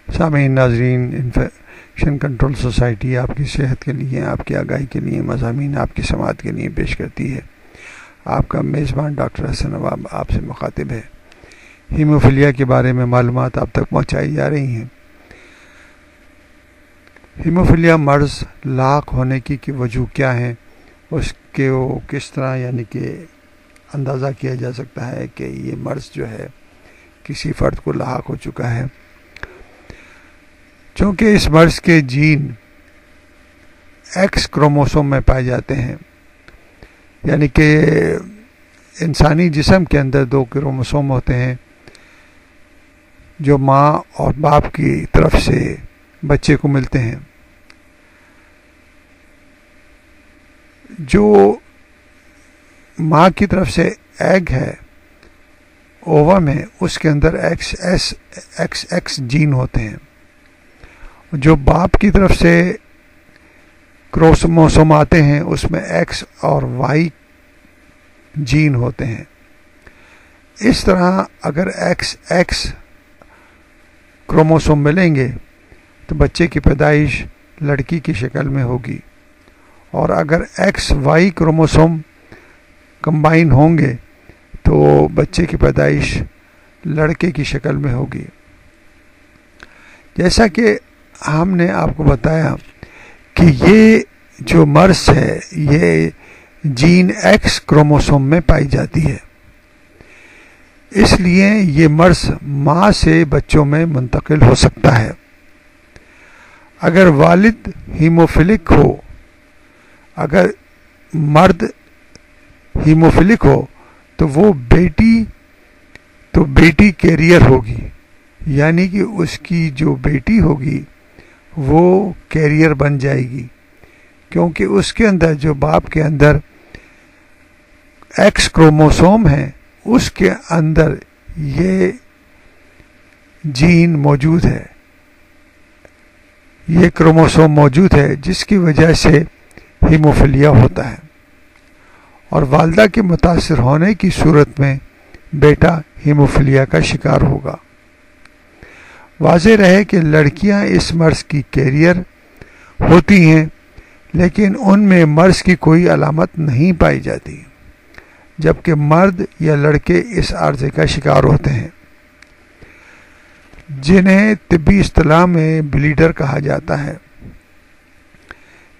سامعین ناظرین، infection control society آپ کی صحت کے لیے، آپ کی آگاہی کے لیے مضامین آپ کی سماعت کے لیے پیش کرتی ہے۔ آپ کا میزبان ڈاکٹر حسن نواب آپ سے مخاطب ہے۔ ہیموفیلیا کے بارے میں معلومات آپ تک پہنچائی جا رہی ہیں۔ ہیموفیلیا مرض لاحق ہونے کی وجوہ کیا ہیں، اس کے وہ کس طرح یعنی کہ اندازہ کیا جا سکتا ہے کہ یہ مرض جو ہے کسی فرد کو لاحق ہو چکا ہے۔ چونکہ اس مرض کے جین ایکس کروموسوم میں پائے جاتے ہیں، یعنی کہ انسانی جسم کے اندر 2 کروموسوم ہوتے ہیں جو ماں اور باپ کی طرف سے بچے کو ملتے ہیں۔ جو ماں کی طرف سے ایگ ہے اووا میں، اس کے اندر ایکس جین ہوتے ہیں۔ جو باپ کی طرف سے کروموسوم آتے ہیں اس میں ایکس اور وائی جین ہوتے ہیں۔ اس طرح اگر ایکس کروموسوم ملیں گے تو بچے کی پیدائش لڑکی کی شکل میں ہوگی، اور اگر ایکس وائی کروموسوم کمبائن ہوں گے تو بچے کی پیدائش لڑکے کی شکل میں ہوگی۔ جیسا کہ ہم نے آپ کو بتایا کہ یہ جو مرض ہے یہ جین ایکس کروموسوم میں پائی جاتی ہے، اس لیے یہ مرض ماں سے بچوں میں منتقل ہو سکتا ہے۔ اگر والد ہیموفیلک ہو، اگر مرد ہیموفیلک ہو تو وہ بیٹی کیریئر ہوگی، یعنی کہ اس کی جو بیٹی ہوگی وہ کیریئر بن جائے گی، کیونکہ اس کے اندر جو باپ کے اندر ایکس کروموسوم ہے اس کے اندر یہ جین موجود ہے، یہ کروموسوم موجود ہے، جس کی وجہ سے ہیموفیلیا ہوتا ہے، اور والدہ کے متاثر ہونے کی صورت میں بیٹا ہیموفیلیا کا شکار ہوگا۔ واضح رہے کہ لڑکیاں اس مرض کی کیریئر ہوتی ہیں، لیکن ان میں مرض کی کوئی علامت نہیں پائی جاتی، جبکہ مرد یا لڑکے اس عارضے کا شکار ہوتے ہیں، جنہیں طبی اصطلاح میں بلیڈر کہا جاتا ہے۔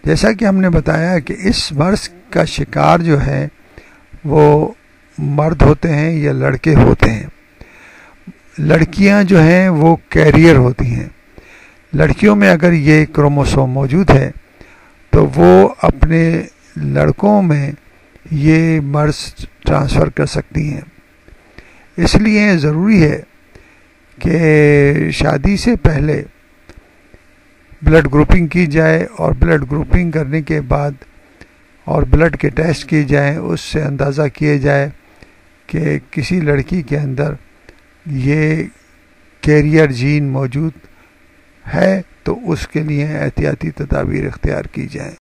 جیسا کہ ہم نے بتایا کہ اس مرض کا شکار جو ہے وہ مرد ہوتے ہیں یا لڑکے ہوتے ہیں۔ لڑکیاں جو ہیں وہ کیریئر ہوتی ہیں۔ لڑکیوں میں اگر یہ کروموسوم موجود ہے تو وہ اپنے لڑکوں میں یہ مرض ٹرانسفر کر سکتی ہیں۔ اس لیے ضروری ہے کہ شادی سے پہلے بلڈ گروپنگ کی جائے، اور بلڈ گروپنگ کرنے کے بعد اور بلڈ کے ٹیسٹ کیے جائیں، اس سے اندازہ کیے جائے کہ کسی لڑکی کے اندر یہ کیریئر جین موجود ہے تو اس کے لیے احتیاطی تدابیر اختیار کی جائیں۔